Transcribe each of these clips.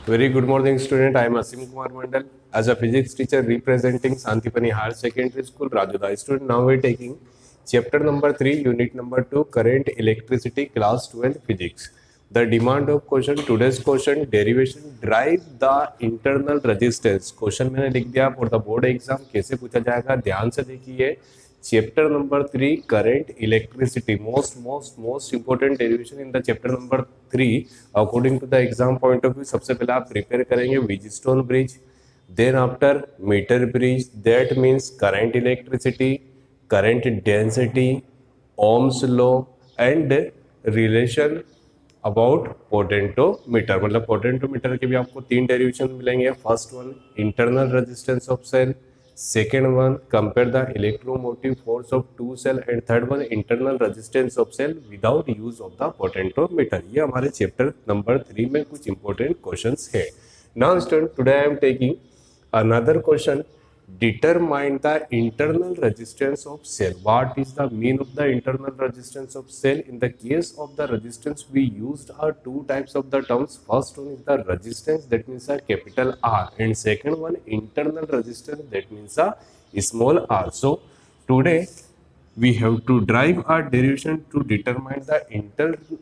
Very good morning, student. I am Asim Kumar Mandal. As a physics teacher representing Santipani Higher Secondary School, Rajuda. Student, now we are taking chapter number 3, unit number 2, current electricity, class 12 physics. The demand of question, today's question, derivation, drive the internal resistance. Question मैंने लिख दिया for the board exam. कैसे पूछा जाएगा ध्यान से देखिए. Chapter number 3 current electricity, most important derivation in the chapter number 3 according to the exam point of view. सबसे पहले आप प्रिपेयर करेंगे Wheatstone bridge, then after metre bridge, that means current electricity, current density, Ohm's law and relation about potentiometer. मतलब potentiometer के भी आपको 3 derivation मिलेंगे. First one internal resistance of cell, second one compare the electromotive force of two cell and third one internal resistance of cell without use of the potentiometer. ये हमारे chapter number 3 में कुछ important questions है. Now student, today I am taking another question. Determine the internal resistance of cell. What is the mean of the internal resistance of cell? In the case of the resistance, we used are two types of the terms. First one is the resistance, that means a capital R, and second one internal resistance, that means a small r. So today we have to drive our derivation to determine the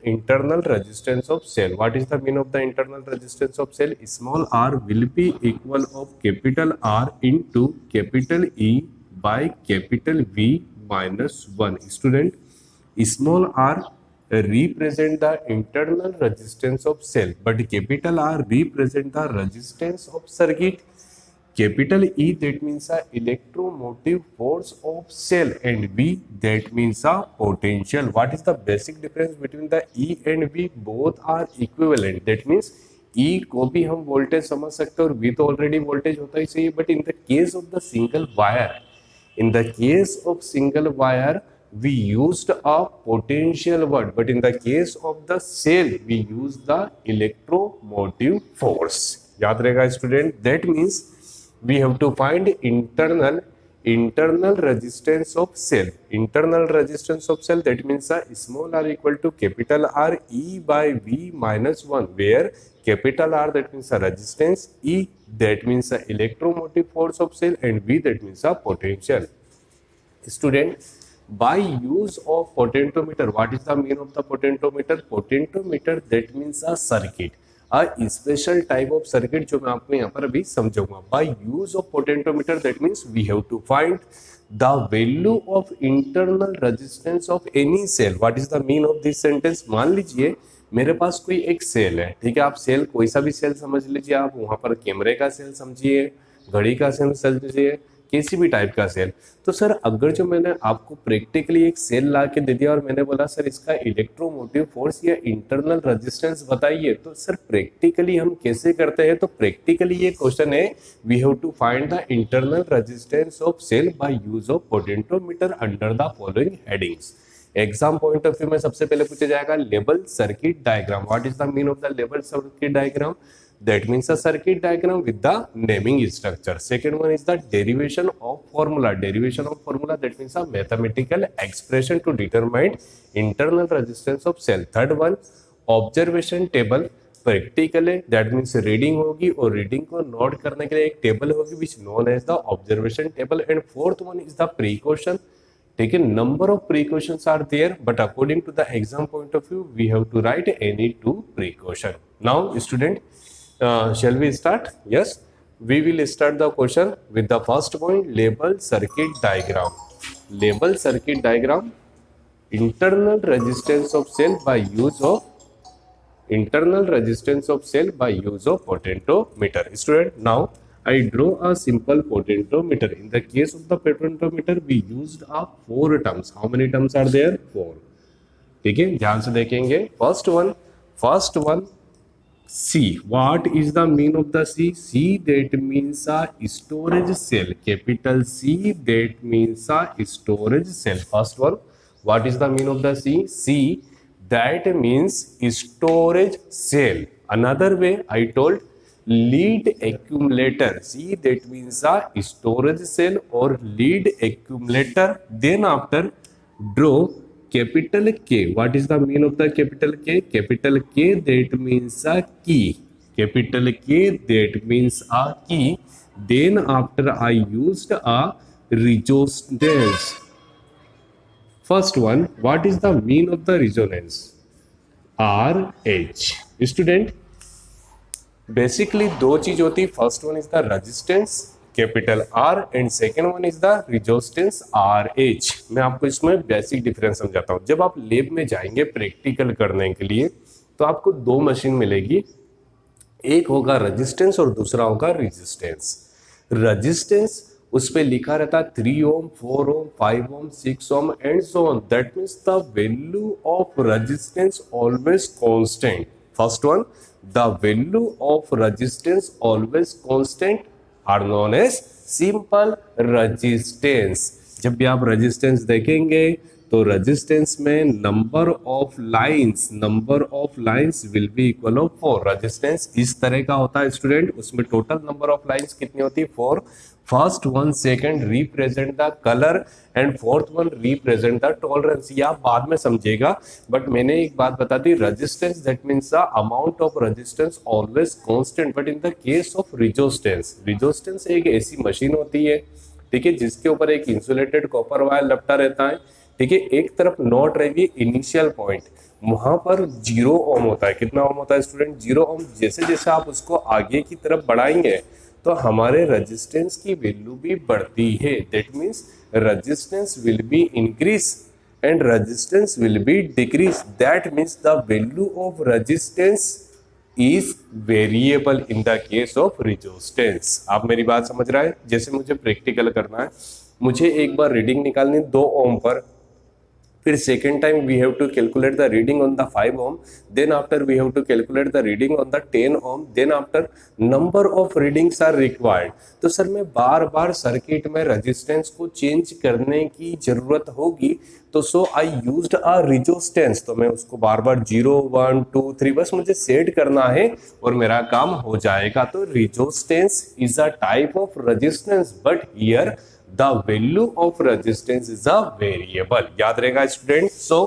internal resistance of cell. What is the mean of the internal resistance of cell? Small r will be equal of capital R into capital E by capital V minus 1. Student, small r represent the internal resistance of cell, but capital R represent the resistance of circuit. Capital E, that means a electromotive force of cell, and V, that means a potential. What is the basic difference between the E and V? Both are equivalent. That means E को भी हम voltage समझ सकते हैं और V तो already voltage होता ही सही है. But in the case of the single wire, we used a potential word. But in the case of the cell, we use the electromotive force. याद रहेगा student. That means we have to find internal resistance of cell. Internal resistance of cell, that means a small r equal to capital R E by V minus 1, where capital R, that means a resistance, E, that means a electromotive force of cell, and V, that means a potential. Student, by use of potentiometer, what is the mean of the potentiometer? Potentiometer, that means a circuit, a special type of circuit जो मैं आपको यहाँ पर अभी समझाऊंगा. By use of potentiometer, that means we have to find the value of internal resistance of any cell. What is the mean of this sentence? मान लीजिए मेरे पास कोई एक सेल है, ठीक है. आप सेल कोई सा भी सेल समझ लीजिए, आप वहां पर कैमरे का सेल समझिए, घड़ी का सेल समझिए, किसी भी टाइप का सेल. तो सर अगर जो मैंने आपको प्रैक्टिकली एक सेल ला के दे दिया और मैंने बोला सर इसका इलेक्ट्रोमोटिव फोर्स या इंटरनल रेजिस्टेंस बताइए, तो सर प्रैक्टिकली हम कैसे करते हैं? तो प्रैक्टिकली ये क्वेश्चन है, we have to find the internal resistance of cell by use of potentiometer under the following headings. Exam point of view में सबसे पहले पूछा जाएगा level circuit diagram. What is the mean of the level circuit diagram? That means a circuit diagram with the naming structure. Second one is the derivation of formula. Derivation of formula, that means a mathematical expression to determine internal resistance of cell. Third one, observation table. Practically that means reading होगी और reading को note करने के लिए एक table होगी which known as the observation table. And fourth one is the precaution. ठीक है, number of precautions are there, but according to the exam point of view, we have to write any two precaution. Now, student, shall we start? Yes, we will start the question with the first point, label circuit diagram. Label circuit diagram, internal resistance of cell by use of potentiometer. Student, now I draw a simple potentiometer. In the case of the potentiometer, we used 4 terms. How many terms are there? 4. ठीक है, ध्यान से देखेंगे. First one C. What is the mean of the C? C, that means a storage cell. Capital C, that means a storage cell. First one, what is the mean of the C? C, that means storage cell. Another way I told lead accumulator. C, that means a storage cell or lead accumulator. Then after draw capital K. What is the mean of the capital K? Capital K, that means a key. capital K, that means a key. Then after I used a resonance. First one, what is the mean of the resonance? RH. Student, basically दो चीज होती है. First one is the resistance capital R and second one is the resistance R H. मैं आपको इसमें basic difference समझाता हूं. जब आप लैब में जाएंगे प्रैक्टिकल करने के लिए तो आपको दो मशीन मिलेगी. एक होगा रेजिस्टेंस और दूसरा होगा रेजिस्टेंस. रेजिस्टेंस उस पर लिखा रहता है 3 ओम, 4 ओम, 5 ओम, 6 ohm and so on. That means the value of resistance always constant. First one, the value of resistance always constant are known as simple resistance. जब भी आप resistance देखेंगे तो resistance में number of lines will be equal of 4. resistance इस तरह का होता है स्टूडेंट. उसमें total number of lines कितनी होती है? 4. First one second represent the colour and fourth one represent the tolerance. ये आप बाद में समझेगा, बट मैंने एक बात बता दी. Resistance that means the amount of resistance always constant. But in the case of resistance एक ऐसी मशीन होती है, ठीक है, जिसके ऊपर एक इंसुलेटेड कॉपर वायर लपटा रहता है. ठीक है, एक तरफ नॉट रहेगी इनिशियल पॉइंट, वहां पर 0 ओम होता है. कितना ओम होता है स्टूडेंट? 0 ओम. जैसे जैसे आप उसको आगे की तरफ बढ़ाएंगे तो हमारे रेजिस्टेंस की वैल्यू भी बढ़ती है. That means resistance will be increase and resistance will be decrease. That means the value of resistance is variable in the case of resistance. आप मेरी बात समझ रहे हैं? जैसे मुझे प्रैक्टिकल करना है, मुझे एक बार रीडिंग निकालनी 2 ओम पर, फिर second time we have to calculate the reading on the 5 ohm, then after we have to calculate the reading on the 10 ohm, then after number of readings are required. तो sir मैं बार बार circuit में resistance को change करने की जरूरत होगी, तो सो आई यूज्ड अ रेजिस्टेंस. तो मैं उसको बार बार 0, 1, 2, 3 बस मुझे सेट करना है और मेरा काम हो जाएगा. तो resistance is a type of resistance, but here the value of resistance is a variable. याद रहेगा student. so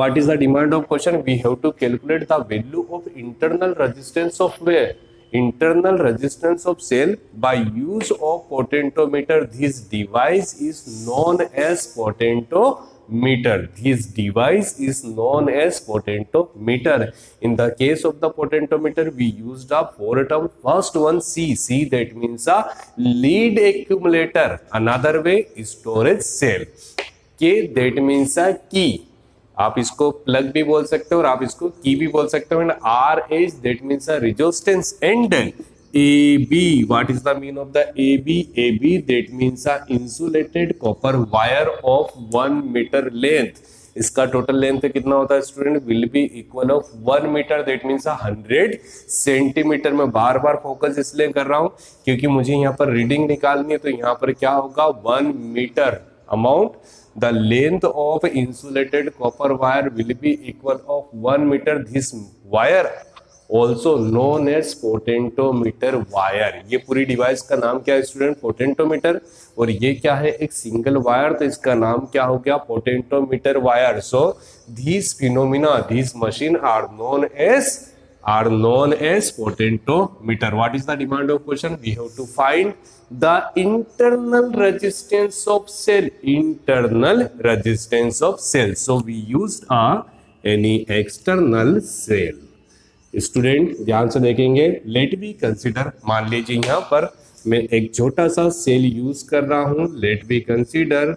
what is the demand of question? We have to calculate the value of internal resistance of where? Internal resistance of cell by use of potentiometer. This device is known as potentiometer. This device is known as potentiometer. In the case of the potentiometer, we used a 4 term. First one C, that means a lead accumulator. Another way, storage cell. K, that means a key. आप इसको plug भी बोल सकते हो और आप इसको की भी बोल सकते हो. And R H, that means a resistance. And AB, what is the mean of the AB? AB, that means a insulated copper wire of 1 meter length. इसका टोटल लेंथ कितना होता है student? Will be equal of 1 metre, that means 100 centimetre. मैं बार बार focus इसलिए कर रहा हूं क्योंकि मुझे यहाँ पर रीडिंग निकालनी है. तो यहाँ पर क्या होगा? 1 metre amount. The length of insulated copper wire will be equal of 1 meter. This wire also known as potentiometer wire. ये पूरी डिवाइस का नाम क्या है स्टूडेंट? पोटेंटोमीटर. और ये क्या है? एक सिंगल वायर, तो इसका नाम क्या हो गया? Potentiometer wire. So these phenomena, these machine are known as potentiometer. What is the demand of question? We have to find the internal resistance of cell. Internal resistance of cell. So we used any external cell. Student ध्यान से देखेंगे. Late be consider, मान लीजिए यहाँ पर मैं एक छोटा सा सेल यूज कर रहा हूं. लेट बी कंसिडर,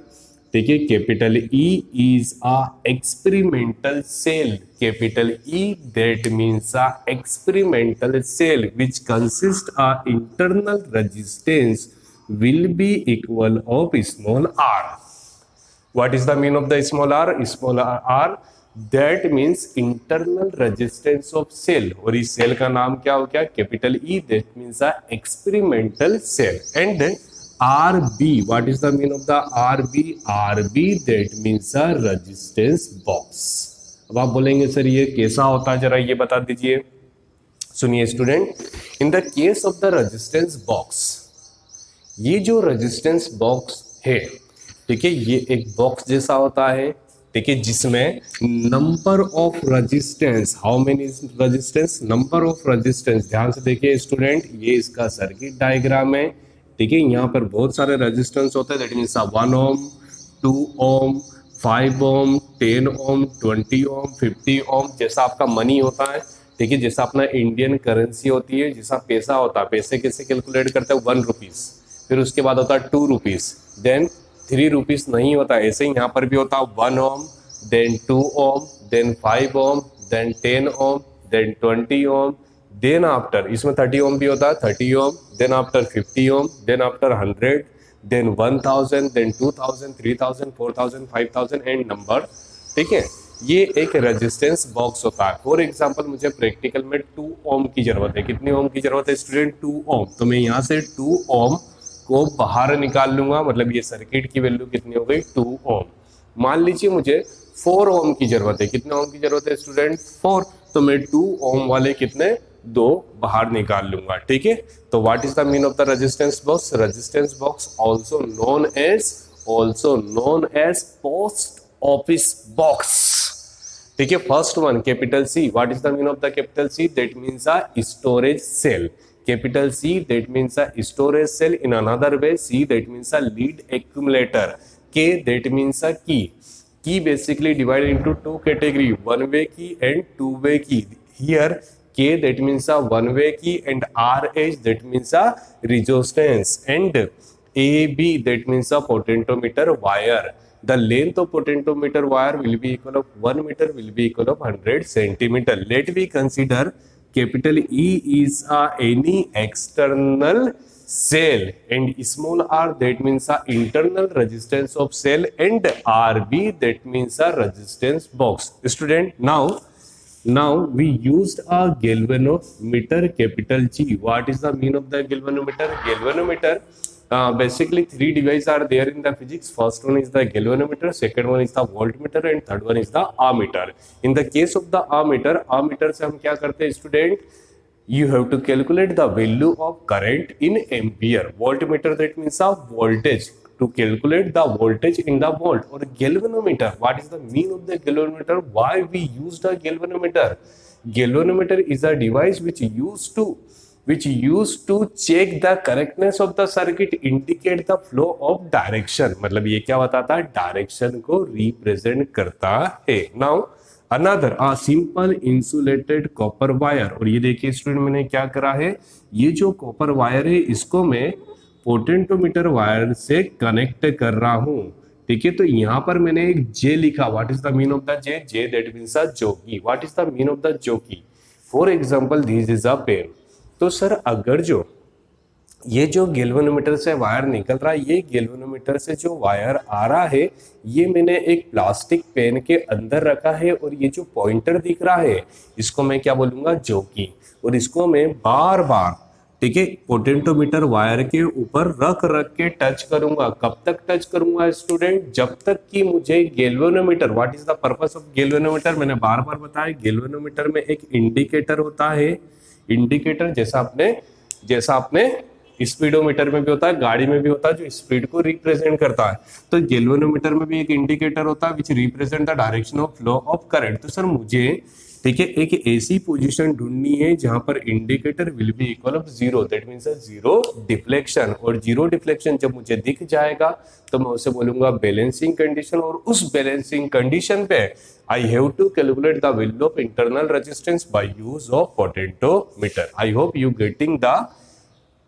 ठीक है, capital E is a experimental cell. Capital E, that means a experimental cell which consist a internal resistance will be equal of small r. What is the mean of the small r? Small r, that means internal resistance of cell. और इस cell का नाम क्या हो गया? Capital E, that means a experimental cell. And then RB, what is the mean of the RB? RB, that means a resistance box. अब आप बोलेंगे सर ये कैसा होता है, जरा ये बता दीजिए. सुनिए student, in the case of the resistance box, ये जो रेजिस्टेंस बॉक्स है, ठीक है, ये एक बॉक्स जैसा होता है. ठीक है, जिसमें number of resistance, how many resistance, number of resistance, ध्यान से देखिए स्टूडेंट, ये इसका सर्किट डायग्राम है। ठीक है, यहाँ पर बहुत सारे रेजिस्टेंस होते हैं, दैट मीन्स 1 ओम, 2 ओम, 5 ओम, 10 ओम, 20 ओम, 50 ओम, जैसा आपका मनी होता है। ठीक है, जैसा अपना इंडियन करेंसी होती है, जैसा पैसा होता है, पैसे कैसे कैलकुलेट करते हैं, 1 रुपीज, फिर उसके बाद होता है 2 रुपीज, देन 3 रुपीज नहीं होता, ऐसे ही यहाँ पर भी होता है 1 ohm, then 2 ohm, then 5 ohm, then 10 ohm, then 20 ohm, then after इसमें 30 ओम भी होता है, 30 ohm, then after 50 ohm, then after 100, then 1000, then 2000, 3000, 4000, 5000 and number. ठीक है, ये एक रेजिस्टेंस बॉक्स होता है। फॉर एग्जांपल मुझे प्रैक्टिकल में 2 ओम की जरूरत है। कितनी ओम की जरूरत है स्टूडेंट? 2 ओम। तो मैं यहाँ से 2 ओम को बाहर निकाल लूंगा, मतलब ये सर्किट की वैल्यू कितनी हो गई? 2 ओम। मान लीजिए मुझे 4 ओम की जरूरत है। कितने ओम की जरूरत है स्टूडेंट? 4। तो मैं 2 ओम वाले कितने 2 बाहर निकाल लूंगा। ठीक है, तो what is the mean of the resistance box? Resistance box also known as post office box. ठीक है, first one capital C, what is the mean of the capital C? That means a storage cell. Capital C, that means a storage cell. In another way, C, that means a lead accumulator. K, that means a key. Key basically divided into two category, one way key and two way key. Here K, that means a one way key, and RH, that means a resistance, and AB, that means a potentiometer wire. The length of potentiometer wire will be equal of 1 meter, will be equal of 100 centimeter. Let me consider capital E is any external cell, and small r, that means internal resistance of cell, and RB, that means a resistance box. Student, now we used a galvanometer, capital G. What is the mean of the galvanometer? Galvanometer, basically 3 devices are there in the physics. First one is the galvanometer, second one is the voltmeter, and third one is the ammeter. In the case of the ammeter से हम क्या करते हैं student? You have to calculate the value of current in ampere. Voltmeter, that means a voltage, to calculate the voltage in the volt. Or galvanometer, what is the mean of the galvanometer? Why we used a galvanometer? Galvanometer is a device which used to check the correctness of the circuit, indicate the flow of direction. मतलब ये क्या बताता है? Direction को represent करता है। Now another simple insulated copper wire. और ये देखिए स्टूडेंट, मैंने क्या करा है, ये जो कॉपर वायर है इसको मैं पोटेंटोमीटर वायर से कनेक्ट कर रहा हूं। ठीक है, तो यहां पर मैंने एक जे लिखा। What is the mean of the J? J, that means a jockey. What is the mean of the jockey? For example, this is a pen. तो सर, अगर ये जो गैल्वेनोमीटर से वायर निकल रहा है, ये गैल्वेनोमीटर से जो वायर आ रहा है, ये मैंने एक प्लास्टिक पेन के अंदर रखा है, और ये जो पॉइंटर दिख रहा है इसको मैं क्या बोलूंगा? जोकी। और इसको मैं बार बार, ठीक है, पोटेंटोमीटर वायर के ऊपर रख के टच करूंगा। कब तक टच करूंगा स्टूडेंट? जब तक कि मुझे galvanometer, what is the purpose of galvanometer? मैंने बार बार बताया, गैल्वेनोमीटर में एक इंडिकेटर होता है। इंडिकेटर जैसा आपने स्पीडोमीटर में भी होता है, गाड़ी में भी होता है, जो स्पीड को रिप्रेजेंट करता है। तो गैल्वेनोमीटर में भी एक इंडिकेटर होता है which represent the direction of flow of current. तो सर मुझे, ठीक है, एक ऐसी पोजीशन ढूंढनी है जहां पर indicator will be equal of 0, that means zero deflection. और जीरो डिफ्लेक्शन जब मुझे दिख जाएगा तो मैं उसे बोलूंगा बैलेंसिंग कंडीशन। और उस बैलेंसिंग कंडीशन पे I have to calculate the value of internal resistance by use of potentiometer. I hope you getting the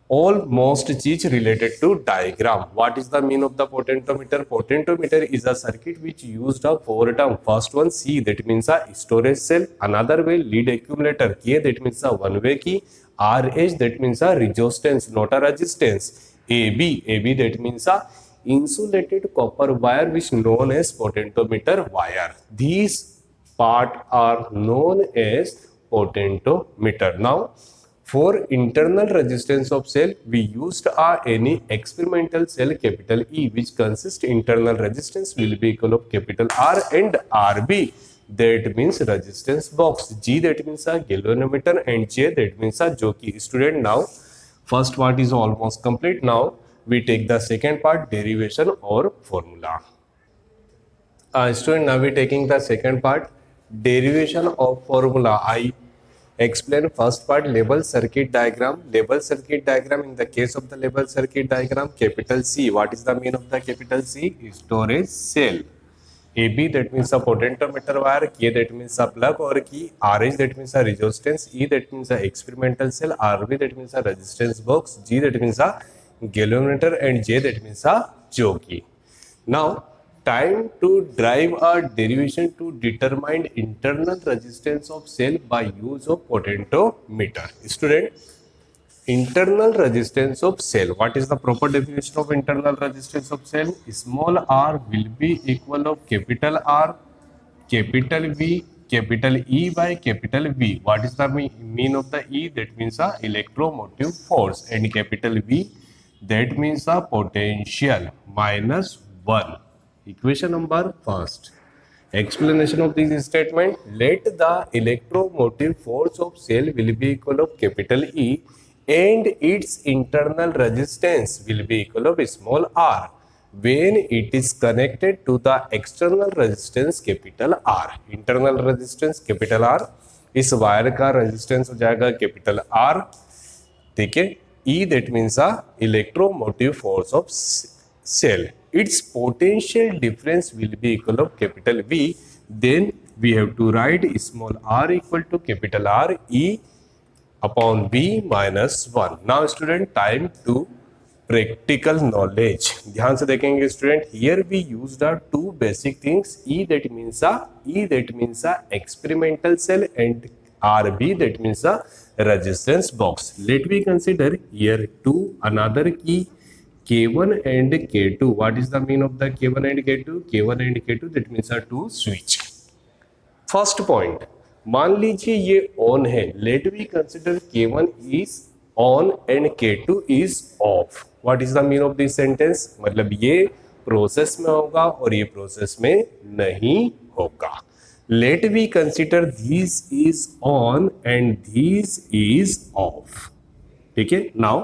almost चीज related to diagram. What is the mean of the potentiometer? Potentiometer is a circuit which used a 4 term. First one C, that means a storage cell. Another way, lead accumulator. K, that means a one way key. RH, that means a resistance, not a resistance. AB, that means a insulated copper wire which known as potentiometer wire. These part are known as potentiometer. Now for internal resistance of cell, we used any experimental cell, capital E, which consists internal resistance will be equal of capital R, and RB, that means resistance box. G, that means a galvanometer, and J, that means a jockey. Student, now first part is almost complete. Now we take the second part, derivation or formula. Student, now we taking the second part, derivation of formula. I explain first part, label circuit diagram. Label circuit diagram, in the case of the label circuit diagram, capital C. What is the mean of the capital C? Storage cell. AB, that means a potentiometer wire. K, that means a plug or key. RH, that means a resistance. E, that means a experimental cell. RB, that means a resistance box. G, that means a galvanometer. And J, that means a jockey. Now, time to drive a derivation to determine internal resistance of cell by use of potentiometer. Student, internal resistance of cell. What is the proper definition of internal resistance of cell? Small r will be equal of capital R, capital V, capital E by capital V. What is the mean of the E? That means a electromotive force, and capital V, that means a potential, minus 1. Equation number first. Explanation of this statement. Let the electromotive force of cell will be equal of capital E and its internal resistance will be equal of small r when it is connected to the external resistance capital R. Internal resistance capital R, इस wire का resistance हो जाएगा capital R, ठीक है. E, that means a electromotive force of cell. Its potential difference will be equal of capital V. Then we have to write small r equal to capital R, E upon V minus 1. Now student, time to practical knowledge. ध्यान से देखेंगे student. Here we used the two basic things. E, that means a experimental cell, and RB, that means a resistance box. Let me consider here two another key, K1 and K2. What is the mean of the K1 and K2? K1 and K2, that means a two switch. First point, मान लीजिए ये on है. Let we consider K1 is on and K2 is off. What is the mean of this sentence? मतलब ये process में होगा और ये प्रोसेस में नहीं होगा. Let we consider this is on and this is off. ठीक है. Now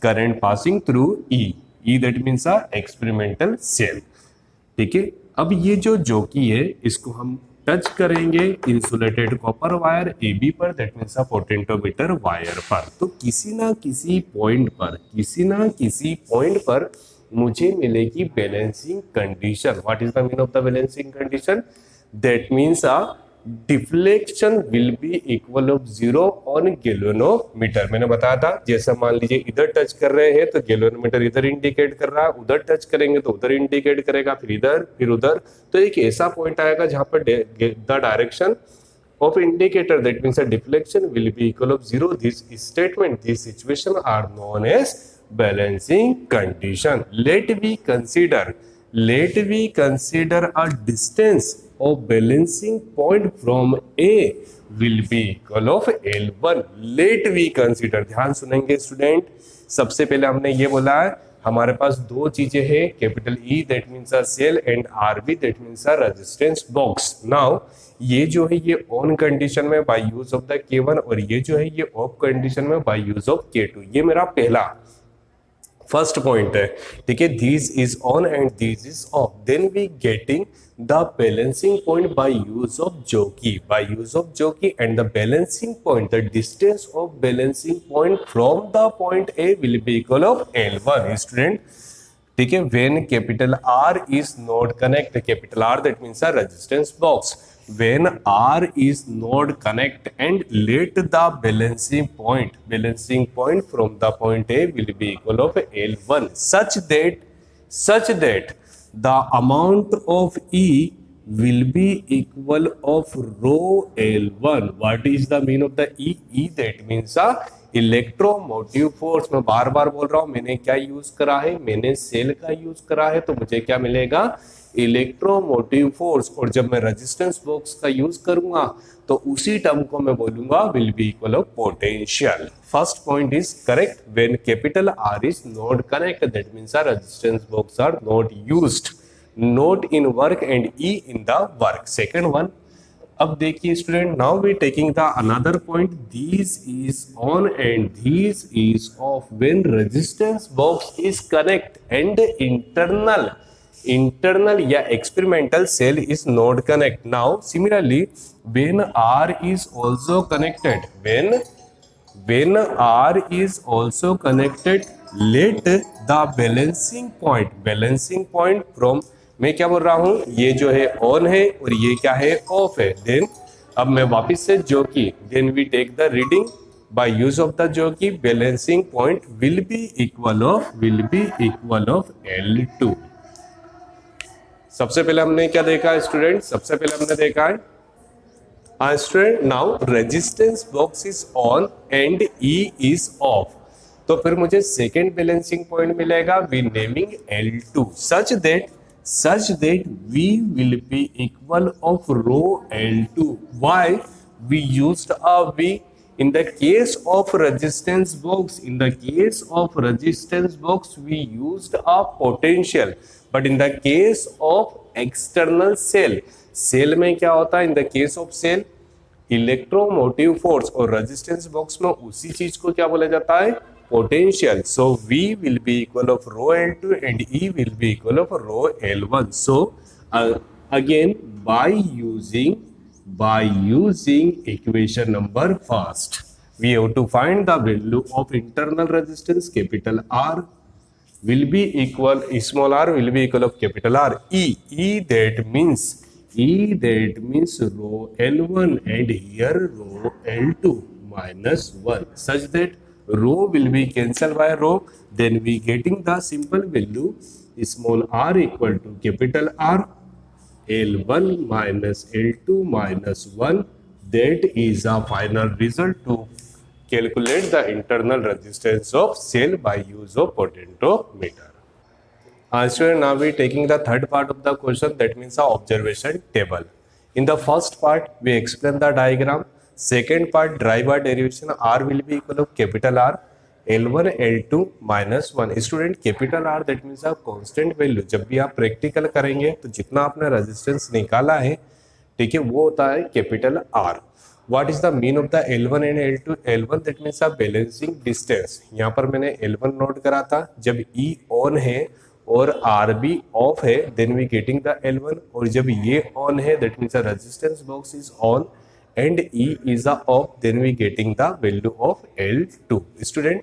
current passing through E that means a experimental cell. ठीक है. अब ये जो जोकी है इसको हम टच करेंगे इंसुलेटेड कॉपर वायर AB पर, दैट मीन्स अ पोटेंटोमीटर वायर पर. तो किसी ना किसी पॉइंट पर मुझे मिलेगी balancing condition. What is the mean of the balancing condition? That means a deflection will be equal of 0 on galvanometer. मैंने बताया था, जैसा मान लीजिए इधर टच कर रहे हैं तो गैल्वेनोमीटर इधर इंडिकेट कर रहा है, उधर टच करेंगे तो उधर इंडिकेट करेगा, फिर इधर फिर उधर. तो एक ऐसा पॉइंट आएगा जहां पर the direction of indicator, that means a deflection, will be equal of 0. This statement, this situation are known as balancing condition. Let we consider a distance of balancing point from A will be equal of L1. Let we consider. ध्यान सुनेंगे student. सबसे पहले हमने ये बोला है हमारे पास दो चीजें हैं, capital E that means a cell and RB that means a resistance box. Now ये जो है ये ऑन कंडीशन में by use of the K1 और ये जो है ये ऑफ कंडीशन में बाय यूज ऑफ K2. ये मेरा पहला फर्स्ट पॉइंट है. ठीक है. This is on and this is off. Then we getting the balancing point by use of jockey, and the balancing point, the distance of balancing point from the point A will be equal of L1. Student, ठीक है. when capital R is not connect, capital R that means a resistance box. When R is not connect and let the balancing point from the point A will be equal of L1 such that the amount of E will be equal of rho L1. What is the mean of the E? E that means a electromotive force. मैं बार बार बोल रहा हूं, मैंने क्या use करा है? मैंने सेल का यूज करा है, तो मुझे क्या मिलेगा? Electromotive force. और जब मैं रेजिस्टेंस बॉक्स का यूज करूंगा तो उसी टर्म को मैं बोलूंगा will be equal of potential. First point is correct. When capital R is not connect, that means R resistance box are not used, not in work and E in the work. Second one. अब देखिए student, now we taking the another point. This is on and this is off. When resistance box is connect and internal या experimental cell is not connect. Now similarly when R is also connected, when R is also connected, let the balancing point from, मैं क्या बोल रहा हूं, ये जो है on है और ये क्या है ऑफ है, देन अब मैं वापिस से जोकि, then we take the reading by use of the जोकि balancing point will be equal of L2. सबसे पहले हमने क्या देखा है स्टूडेंट, सबसे पहले हमने देखा है student now resistance box is on and E is off, तो फिर मुझे सेकेंड बैलेंसिंग पॉइंट मिलेगा we naming L2 such that V will be equal of rho L2. Why we used a V in the case of resistance box? In the case of resistance box we used a potential, but in the case of external cell में क्या होता है, in the case of cell electromotive force, और resistance box में उसी चीज को क्या बोला जाता है, potential. So V will be equal of rho L2 and E will be equal of rho L1. So again by using equation number first, we have to find the value of internal resistance capital R will be equal, small r will be equal of capital R. E that means rho L1 and here rho L2 minus 1, such that rho will be cancelled by rho, then we getting the simple value small r equal to capital R, L1 minus L2 minus 1. That is a final result to calculate the internal resistance of cell by use of potentiometer. Student, now we taking the third part of the question, that means the observation table. In the first part we explain the diagram, second part derive by derivation, R will be equal of capital R, L1 L2 minus 1. Student capital R that means आप constant value, जब भी आप practical करेंगे तो जितना आपने resistance निकाला है, ठीक है, वो होता है capital R. What is the mean of the L1 and L2? L1 that means balancing distance, यहाँ पर मैंने L1 नोट करा था, जब E ऑन है और R भी ऑफ है then we getting the L1, और जब ये ऑन है that means the resistance box is on and E is off, then we getting the value of L2. Student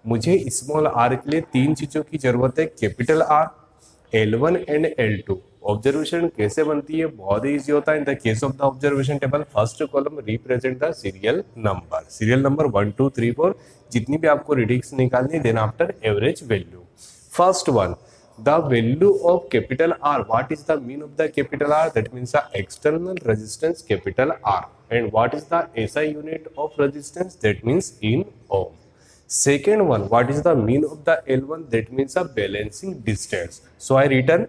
मुझे स्मॉल r के लिए तीन चीजों की जरूरत है, capital R, L1 and L2. Observation कैसे बनती है, बहुत ही इजी होता है. इन the case of the observation table first column represent the serial number 1 2 3 4, जितनी भी आपको रीडिंग्स निकालनी है, then after average value. First one, the value of capital R. What is the mean of the capital R? That means the external resistance capital R. And what is the SI unit of resistance? That means in ohm. Second one, what is the mean of the L1? That means a balancing distance. So I written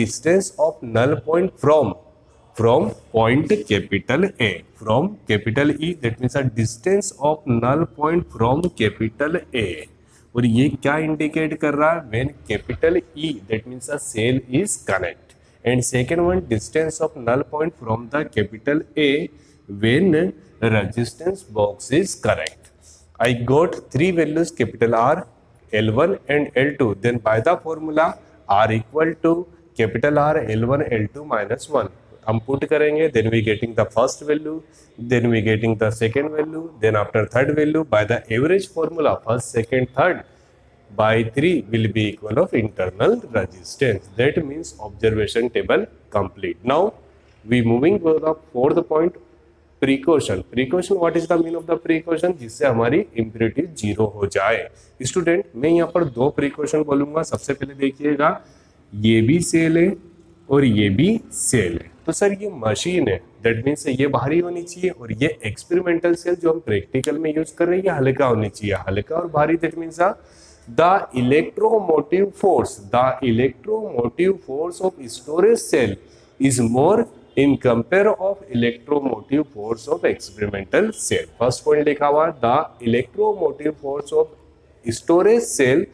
distance of null point from point capital A, from capital E. That means a distance of null point from capital A. और ये क्या indicate कर रहा है, when capital E that means a cell is connect. And second one, distance of null point from the capital A when resistance box is correct. I got three values capital R, L1 and L2. Then by the formula R equal to capital R L1 L2 minus 1 हम put करेंगे, then we getting the first value, then we getting the second value, then after third value by the average formula first second third by 3 will be equal of internal resistance. That means observation table complete. Now we moving to the fourth point, precaution. What is the mean of the precaution? जिससे हमारी impurity zero हो जाए. Student मैं यहाँ पर दो precaution बोलूंगा. सबसे पहले देखिएगा, ये भी सेल है और ये भी सेल है, तो सर ये मशीन है, दैट मीन्स ये भारी होनी चाहिए, और ये एक्सपेरिमेंटल सेल जो हम प्रैक्टिकल में यूज कर रहे हैं ये हल्का होनी चाहिए. हल्का और भारी that means the electromotive force of storage cell is more in compare of electromotive force of experimental cell. First point लिखा हुआ, the electromotive force of storage cell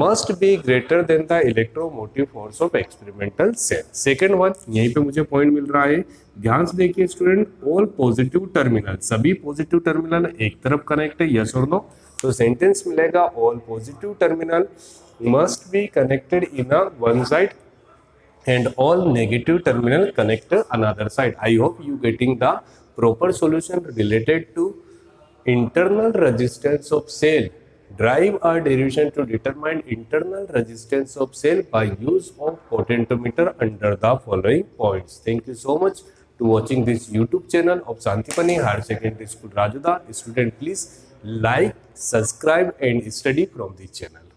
must be greater than the electromotive force of experimental cell. Second one, यहीं पे मुझे point मिल रहा है, ध्यान से देखिए स्टूडेंट, ऑल पॉजिटिव टर्मिनल, सभी पॉजिटिव टर्मिनल एक तरफ कनेक्ट है, यस और नो. तो सेंटेंस मिलेगा all positive terminal must be connected in a one side and all negative terminal connect another side. I hope you getting the proper solution related to internal resistance of cell. Drive a derivation to determine internal resistance of cell by use of potentiometer under the following points. Thank you so much to watching this YouTube channel of Santipani Higher Secondary School Rajuda. Student, please like, subscribe and study from this channel.